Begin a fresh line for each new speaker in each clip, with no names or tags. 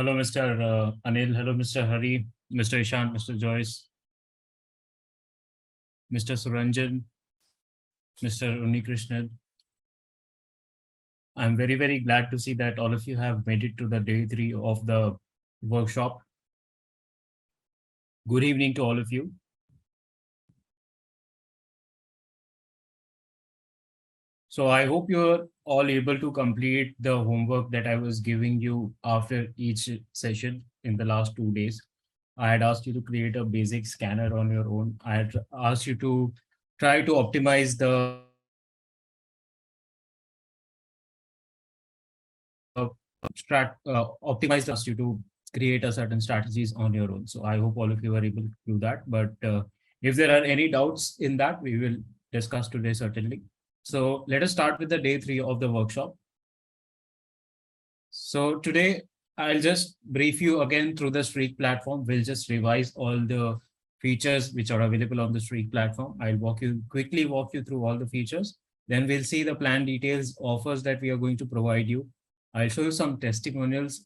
Hello, Mr. Anil. Hello, Mr. Hari, Mr. Ishan, Mr. Joyce, Mr. Suranjan, Mr. Unikrishnan. I'm very, very glad to see that all of you have made it to the day 3 of the workshop. Good evening to all of you. So I hope you're all able to complete the homework that I was giving you after each session in the last 2 days. I had asked you to create a basic scanner on your own. I had asked you to try to optimize the optimize us you to create a certain strategies on your own. So I hope all of you are able to do that. But if there are any doubts in that, we will discuss today certainly. So let us start with the day 3 of the workshop. So today I'll just brief you again through the Streak platform. We'll just revise all the features which are available on the Streak platform. I'll quickly walk you through all the features. Then we'll see the plan details, offers that we are going to provide you. I'll show you some testimonials.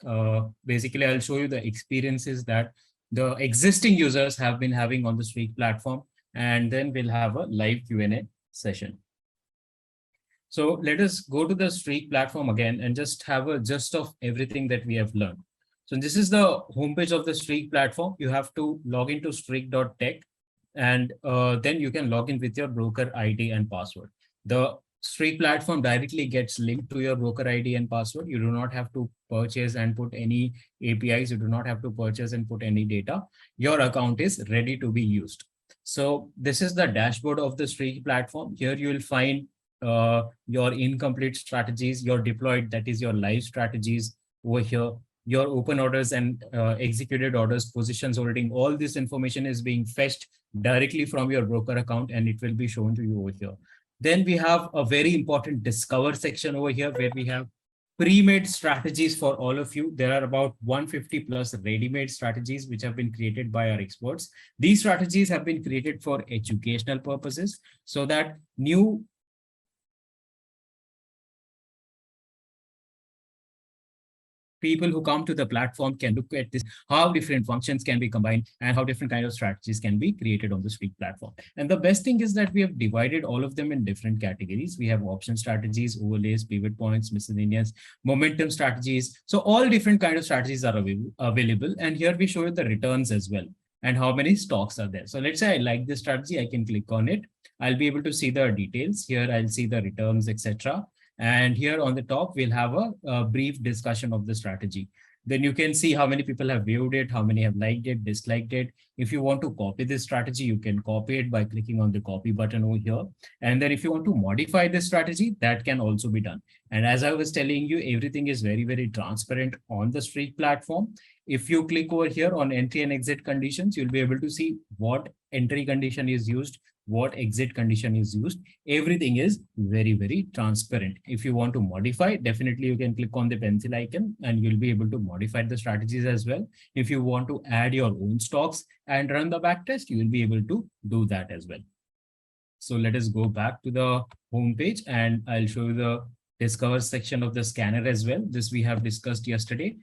Basically, I'll show you the experiences that the existing users have been having on the Streak platform. And then we'll have a live Q&A session. So let us go to the Streak platform again and just have a gist of everything that we have learned. So this is the homepage of the Streak platform. You have to log into streak.tech and then you can log in with your broker ID and password. The Streak platform directly gets linked to your broker ID and password. You do not have to purchase and put any APIs. You do not have to purchase and put any data. Your account is ready to be used. So this is the dashboard of the Streak platform. Here you will find your incomplete strategies, your deployed, that is your live strategies over here, your open orders and executed orders, positions holding, all this information is being fetched directly from your broker account and it will be shown to you over here. Then we have a very important discover section over here where we have pre-made strategies for all of you. There are about 150 plus ready-made strategies which have been created by our experts. These strategies have been created for educational purposes so that new people who come to the platform can look at this, how different functions can be combined and how different kind of strategies can be created on the Streak platform. And the best thing is that we have divided all of them in different categories. We have option strategies, overlays, pivot points, miscellaneous, momentum strategies. So all different kind of strategies are available. And here we show you the returns as well and how many stocks are there. So let's say I like this strategy, I can click on it. I'll be able to see the details. Here I'll see the returns, etc. And here on the top, we'll have a brief discussion of the strategy. Then you can see how many people have viewed it, how many have liked it, disliked it. If you want to copy this strategy, you can copy it by clicking on the copy button over here. And then if you want to modify this strategy, that can also be done. And as I was telling you, everything is very, very transparent on the Streak platform. If you click over here on entry and exit conditions, you'll be able to see what entry condition is used, what exit condition is used. Everything is very, very transparent. If you want to modify, definitely you can click on the pencil icon and you'll be able to modify the strategies as well. If you want to add your own stocks and run the backtest, you will be able to do that as well. So let us go back to the home page and I'll show you the discover section of the scanner as well. This we have discussed yesterday.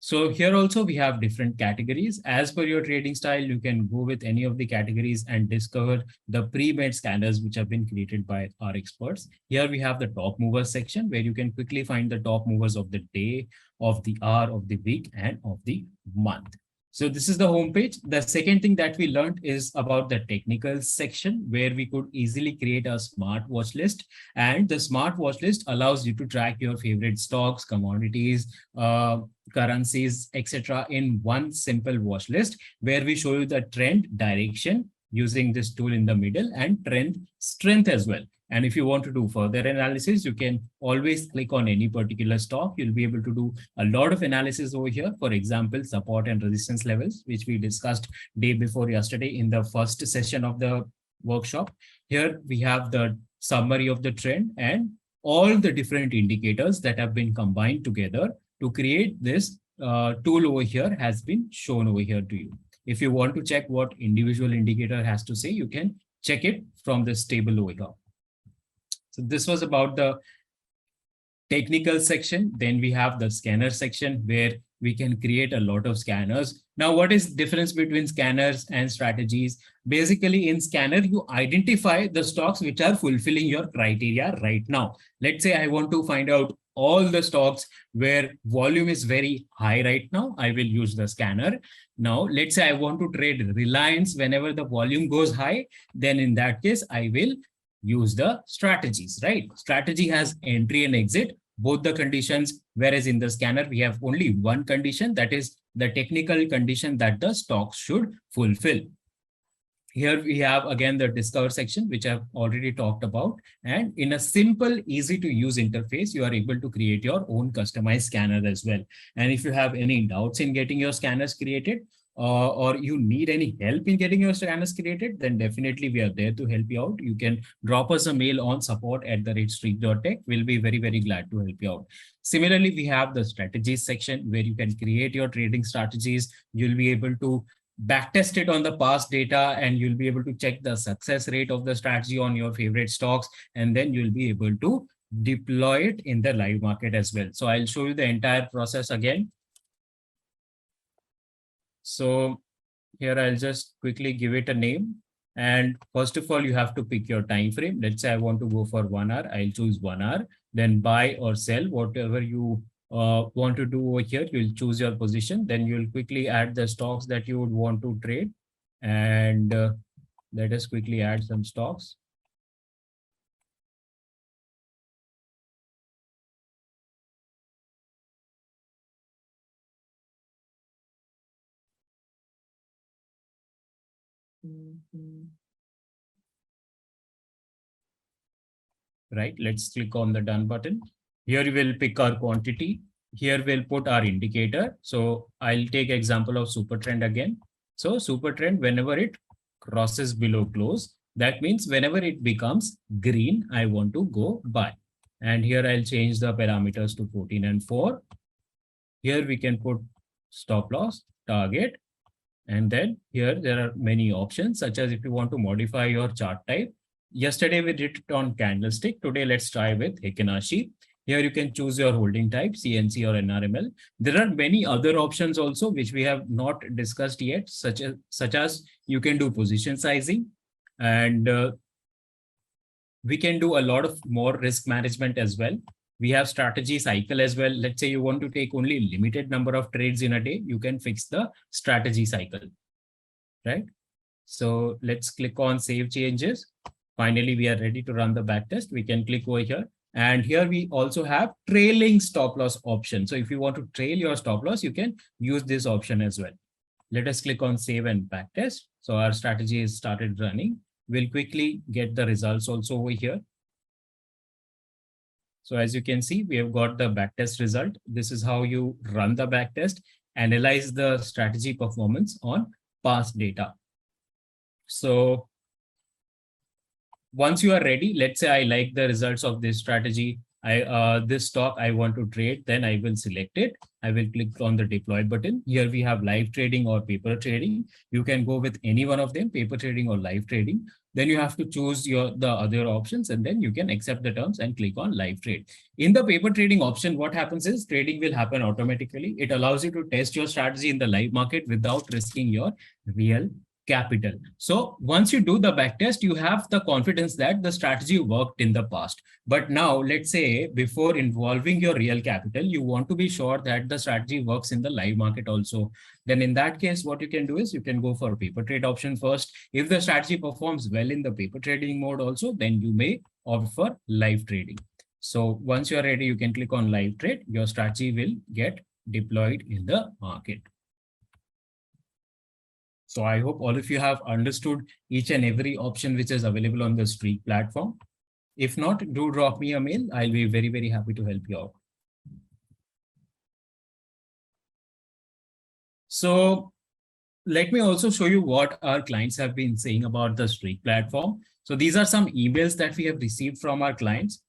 So here also we have different categories. As per your trading style, you can go with any of the categories and discover the pre-made scanners which have been created by our experts. Here we have the top movers section where you can quickly find the top movers of the day, of the hour, of the week, and of the month. So this is the homepage. The second thing that we learned is about the technical section where we could easily create a smart watch list. And the smart watch list allows you to track your favorite stocks, commodities, currencies, etc. in one simple watch list where we show you the trend direction using this tool in the middle and trend strength as well. And if you want to do further analysis, you can always click on any particular stock. You'll be able to do a lot of analysis over here. For example, support and resistance levels, which we discussed day before yesterday in the first session of the workshop. Here we have the summary of the trend and all the different indicators that have been combined together to create this tool over here has been shown over here to you. If you want to check what individual indicator has to say, you can check it from this table over here. So this was about the technical section. Then we have the scanner section where we can create a lot of scanners. Now, what is difference between scanners and strategies? Basically, in scanner, you identify the stocks which are fulfilling your criteria right now. Let's say I want to find out all the stocks where volume is very high right now. I will use the scanner. Now, let's say I want to trade Reliance whenever the volume goes high. Then in that case, I will use the strategies, right? Strategy has entry and exit, both the conditions, whereas in the scanner, we have only one condition, that is the technical condition that the stocks should fulfill. Here we have again the discover section, which I've already talked about. And in a simple, easy to use interface, you are able to create your own customized scanner as well. And if you have any doubts in getting your scanners created, or you need any help in getting your scanners created, then definitely we are there to help you out. You can drop us a mail on support@streak.tech. We'll be very, very glad to help you out. Similarly, we have the strategies section where you can create your trading strategies. You'll be able to backtest it on the past data, and you'll be able to check the success rate of the strategy on your favorite stocks, and then you'll be able to deploy it in the live market as well. So I'll show you the entire process again. So here I'll just quickly give it a name. And first of all, you have to pick your time frame. Let's say I want to go for 1 hour. I'll choose 1 hour, then buy or sell, whatever you want to do over here. You'll choose your position. Then you'll quickly add the stocks that you would want to trade. And let us quickly add some stocks. Right, let's click on the done button. Here we will pick our quantity. Here we'll put our indicator. So I'll take example of super trend again. So super trend, whenever it crosses below close, that means whenever it becomes green, I want to go buy. And here I'll change the parameters to 14 and 4. Here we can put stop loss, target. And then here there are many options, such as if you want to modify your chart type. Yesterday we did it on candlestick. Today let's try with Hikinashi. Here you can choose your holding type, CNC or NRML. There are many other options also which we have not discussed yet, such as you can do position sizing, and we can do a lot of more risk management as well. We have strategy cycle as well. Let's say you want to take only limited number of trades in a day, you can fix the strategy cycle, right? So let's click on save changes. Finally, we are ready to run the backtest. We can click over here. And here we also have trailing stop loss option. So if you want to trail your stop loss, you can use this option as well. Let us click on save and backtest. So our strategy is started running. We'll quickly get the results also over here. So as you can see, we have got the backtest result. This is how you run the backtest, analyze the strategy performance on past data. So once you are ready, let's say I like the results of this strategy. This stock I want to trade, then I will select it. I will click on the deploy button. Here we have live trading or paper trading. You can go with any one of them, paper trading or live trading. Then you have to choose the other options, and then you can accept the terms and click on live trade. In the paper trading option, what happens is trading will happen automatically. It allows you to test your strategy in the live market without risking your real capital. So once you do the backtest, you have the confidence that the strategy worked in the past. But now, let's say before involving your real capital, you want to be sure that the strategy works in the live market also. Then in that case, what you can do is you can go for paper trade option first. If the strategy performs well in the paper trading mode also, then you may opt for live trading. So once you're ready, you can click on live trade. Your strategy will get deployed in the market. So I hope all of you have understood each and every option which is available on the Streak platform. If not, do drop me a mail. I'll be very, very happy to help you out. So let me also show you what our clients have been saying about the Streak platform. So these are some emails that we have received from our clients.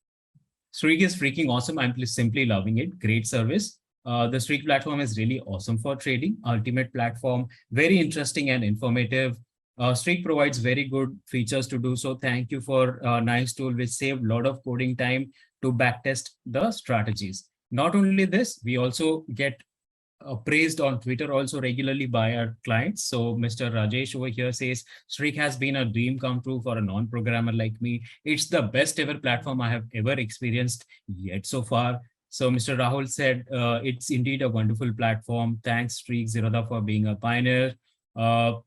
Streak is freaking awesome. I'm simply loving it. Great service. The Streak platform is really awesome for trading. Ultimate platform, very interesting and informative. Streak provides very good features to do so. Thank you for a nice tool which saved a lot of coding time to backtest the strategies. Not only this, we also get praised on Twitter also regularly by our clients. So Mr. Rajesh over here says, Streak has been a dream come true for a non-programmer like me. It's the best ever platform I have ever experienced yet so far. So Mr. Rahul said, it's indeed a wonderful platform. Thanks, Streak Zerodha, for being a pioneer. Uh,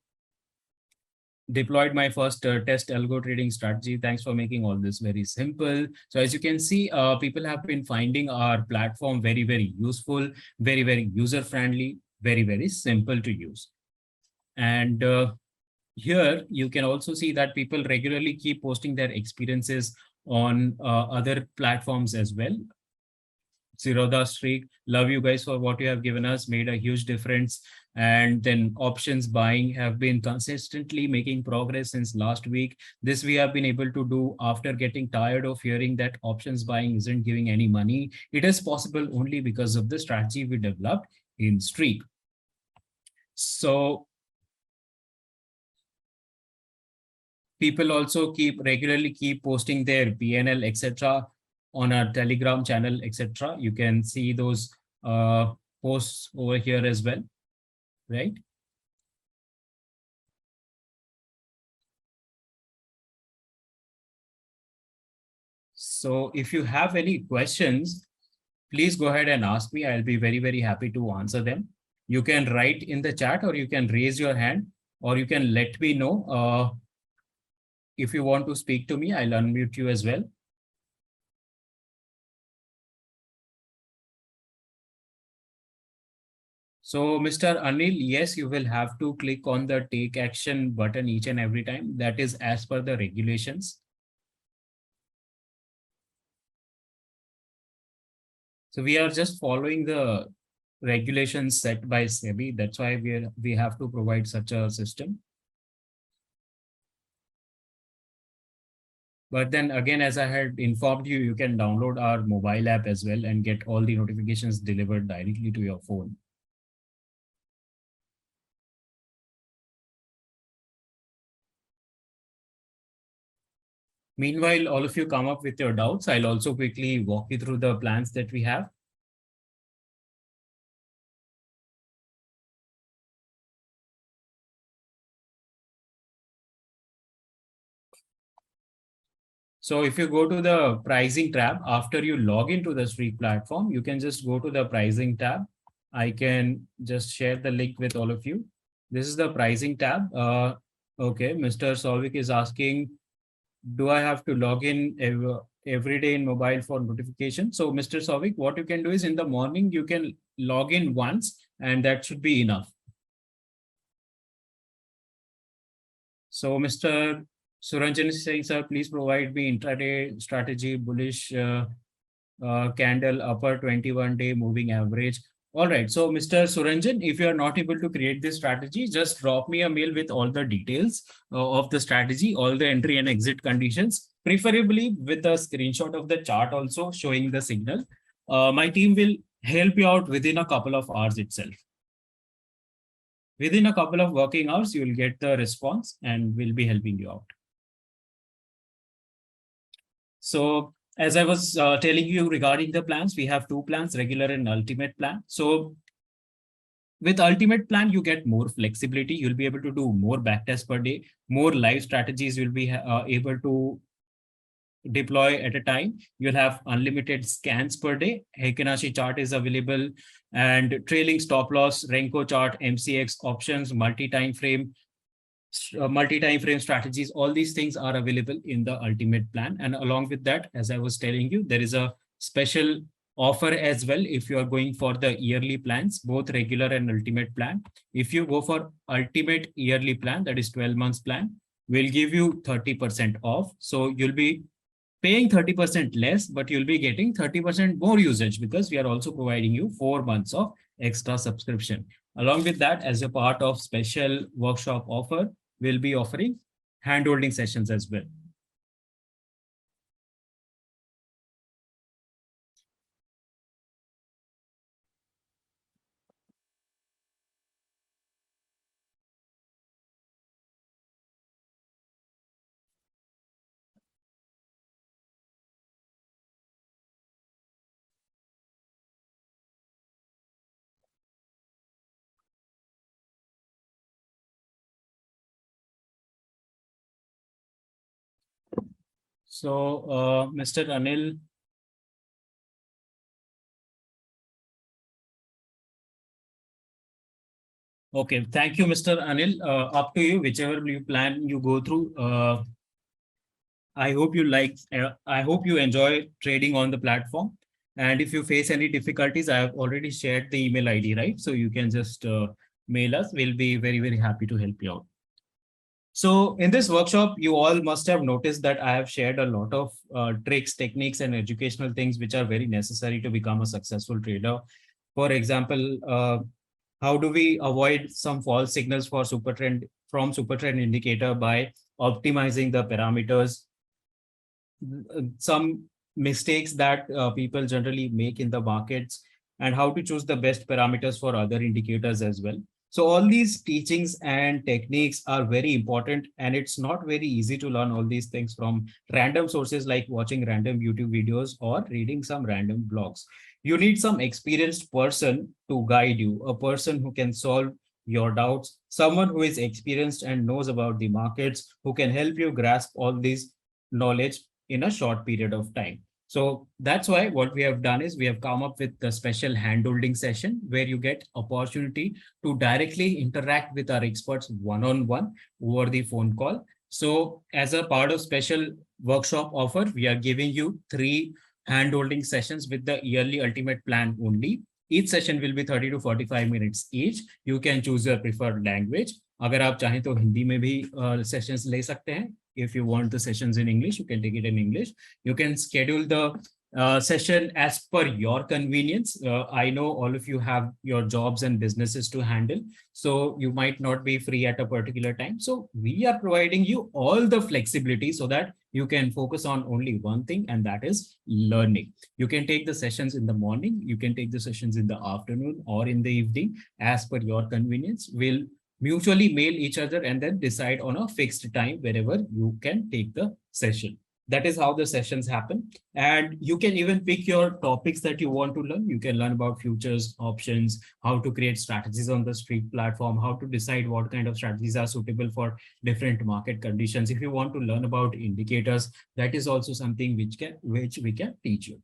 Deployed my first test algo trading strategy. Thanks for making all this very simple. So as you can see, people have been finding our platform very, very useful, very, very user friendly, very, very simple to use. And here you can also see that people regularly keep posting their experiences on other platforms as well. Zerodha Streak, love you guys for what you have given us, made a huge difference. And then options buying have been consistently making progress since last week. This we have been able to do after getting tired of hearing that options buying isn't giving any money. It is possible only because of the strategy we developed in Streak. So people also regularly keep posting their PNL, etc., on our Telegram channel, etc. You can see those posts over here as well, right? So if you have any questions, please go ahead and ask me. I'll be very, very happy to answer them. You can write in the chat, or you can raise your hand, or you can let me know if you want to speak to me. I'll unmute you as well. So, Mr. Anil, yes, you will have to click on the take action button each and every time. That is as per the regulations. So we are just following the regulations set by SEBI. That's why we have to provide such a system. But then again, as I had informed you, you can download our mobile app as well and get all the notifications delivered directly to your phone. Meanwhile, all of you come up with your doubts. I'll also quickly walk you through the plans that we have. So if you go to the pricing tab, after you log into the Streak platform, you can just go to the pricing tab. I can just share the link with all of you. This is the pricing tab. Okay, Mr. Solvik is asking, do I have to log in every day in mobile for notification? So Mr. Solvik, what you can do is in the morning, you can log in once and that should be enough. So Mr. Suranjan is saying, sir, please provide me intraday strategy, bullish candle, upper 21-day moving average. All right. So Mr. Suranjan, if you are not able to create this strategy, just drop me a mail with all the details of the strategy, all the entry and exit conditions, preferably with a screenshot of the chart also showing the signal. My team will help you out within a couple of hours itself. Within a couple of working hours, you will get the response and we'll be helping you out. So as I was telling you regarding the plans, we have two plans, regular and ultimate plan. So with ultimate plan, you get more flexibility. You'll be able to do more backtests per day, more live strategies you'll be able to deploy at a time. You'll have unlimited scans per day. Heikinashi chart is available and trailing stop loss, Renko chart, MCX options, multi-time frame strategies. All these things are available in the ultimate plan. And along with that, as I was telling you, there is a special offer as well if you are going for the yearly plans, both regular and ultimate plan. If you go for ultimate yearly plan, that is 12 months plan, we'll give you 30% off. So you'll be paying 30% less, but you'll be getting 30% more usage because we are also providing you 4 months of extra subscription. Along with that, as a part of special workshop offer, we'll be offering hand-holding sessions as well. So, Mr. Anil. Okay, thank you, Mr. Anil. Up to you, whichever you plan you go through. I hope you like. I hope you enjoy trading on the platform. And if you face any difficulties, I have already shared the email ID, right? So you can just mail us. We'll be very, very happy to help you out. So in this workshop, you all must have noticed that I have shared a lot of tricks, techniques, and educational things which are very necessary to become a successful trader. For example, how do we avoid some false signals for super trend from super trend indicator by optimizing the parameters, some mistakes that people generally make in the markets, and how to choose the best parameters for other indicators as well. So all these teachings and techniques are very important, and it's not very easy to learn all these things from random sources like watching random YouTube videos or reading some random blogs. You need some experienced person to guide you, a person who can solve your doubts, someone who is experienced and knows about the markets, who can help you grasp all these knowledge in a short period of time. So that's why what we have done is we have come up with the special hand-holding session where you get opportunity to directly interact with our experts one-on-one over the phone call. So as a part of special workshop offer, we are giving you 3 hand-holding sessions with the yearly ultimate plan only. Each session will be 30 to 45 minutes each. You can choose your preferred language. अगर आप चाहें तो हिंदी में भी sessions ले सकते हैं. If you want the sessions in English, you can take it in English. You can schedule the session as per your convenience. I know all of you have your jobs and businesses to handle, so you might not be free at a particular time. So we are providing you all the flexibility so that you can focus on only one thing, and that is learning. You can take the sessions in the morning, you can take the sessions in the afternoon or in the evening as per your convenience. We'll mutually mail each other and then decide on a fixed time wherever you can take the session. That is how the sessions happen. And you can even pick your topics that you want to learn. You can learn about futures, options, how to create strategies on the street platform, how to decide what kind of strategies are suitable for different market conditions. If you want to learn about indicators, that is also something which we can teach you.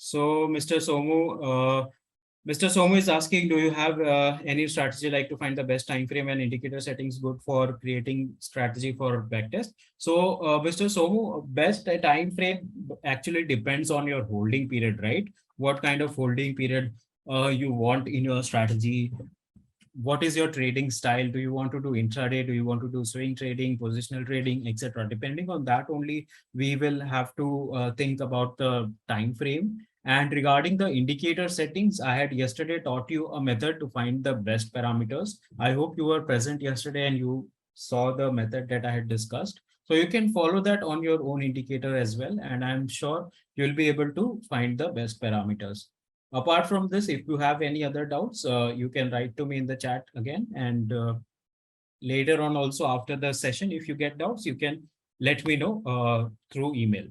So, Mr. Somu is asking, do you have any strategy like to find the best time frame and indicator settings good for creating strategy for backtest? So, Mr. Somu, best time frame actually depends on your holding period, right? What kind of holding period you want in your strategy? What is your trading style? Do you want to do intraday? Do you want to do swing trading, positional trading, etc.? Depending on that only, we will have to think about the time frame. And regarding the indicator settings, I had yesterday taught you a method to find the best parameters. I hope you were present yesterday and you saw the method that I had discussed. So you can follow that on your own indicator as well. And I'm sure you'll be able to find the best parameters. Apart from this, if you have any other doubts, you can write to me in the chat again. And later on also after the session, if you get doubts, you can let me know through email.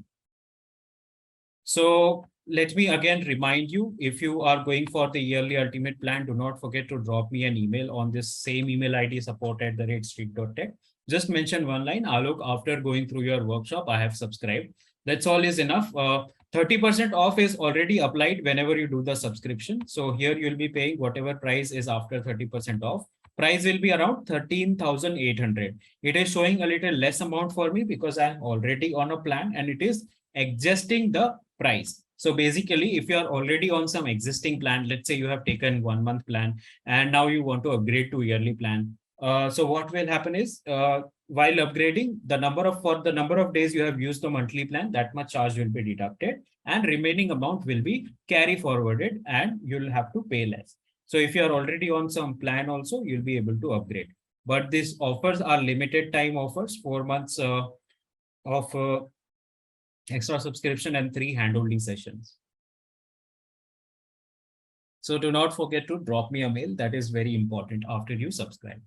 So let me again remind you, if you are going for the yearly ultimate plan, do not forget to drop me an email on this same email ID, support@street.tech. Just mention one line, Alok, after going through your workshop, I have subscribed. That's all is enough. 30% off is already applied whenever you do the subscription. So here you'll be paying whatever price is after 30% off. Price will be around 13,800. It is showing a little less amount for me because I'm already on a plan and it is adjusting the price. So basically, if you are already on some existing plan, let's say you have taken 1 month plan and now you want to upgrade to yearly plan. So what will happen is while upgrading, for the number of days you have used the monthly plan, that much charge will be deducted and remaining amount will be carry forwarded and you'll have to pay less. So if you are already on some plan also, you'll be able to upgrade. But these offers are limited time offers, 4 months of extra subscription and 3 handholding sessions. So do not forget to drop me a mail. That is very important after you subscribe.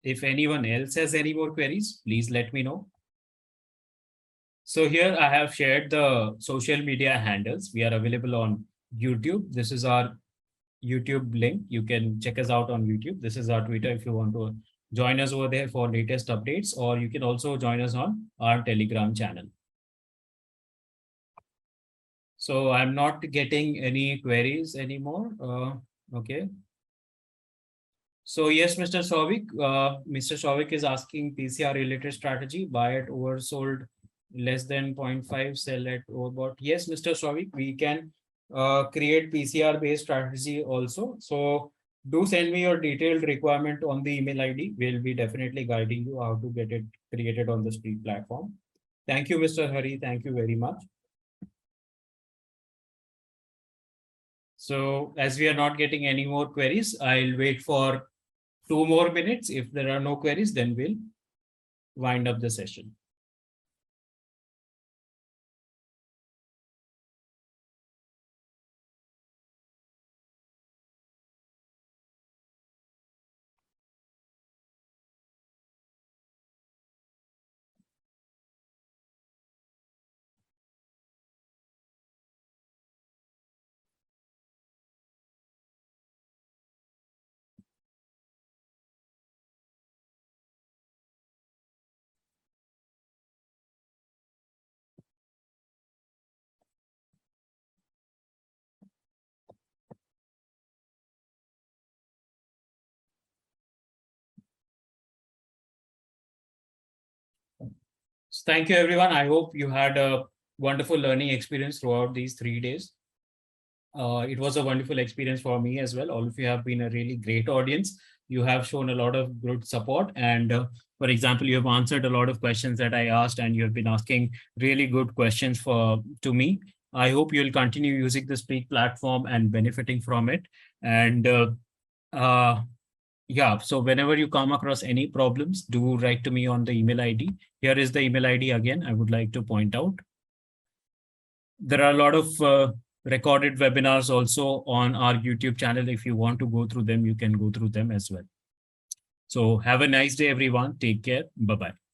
If anyone else has any more queries, please let me know. So here I have shared the social media handles. We are available on YouTube. This is our YouTube link. You can check us out on YouTube. This is our Twitter if you want to join us over there for latest updates, or you can also join us on our Telegram channel. So I'm not getting any queries anymore. Okay. So yes, Mr. Mr. Shovik is asking PCR related strategy, buy at oversold less than 0.5, sell at overbought. Yes, Mr. Shovik, we can create PCR based strategy also. So do send me your detailed requirement on the email ID. We'll be definitely guiding you how to get it created on the Speak platform. Thank you, Mr. Hari. Thank you very much. So as we are not getting any more queries, I'll wait for 2 more minutes. If there are no queries, then we'll wind up the session. So thank you, everyone. I hope you had a wonderful learning experience throughout these 3 days. It was a wonderful experience for me as well. All of you have been a really great audience. You have shown a lot of good support. And for example, you have answered a lot of questions that I asked, and you have been asking really good questions to me. I hope you'll continue using the Speak platform and benefiting from it. And yeah, so whenever you come across any problems, do write to me on the email ID. Here is the email ID again. I would like to point out. There are a lot of recorded webinars also on our YouTube channel. If you want to go through them, you can go through them as well. So have a nice day, everyone. Take care. Bye-bye.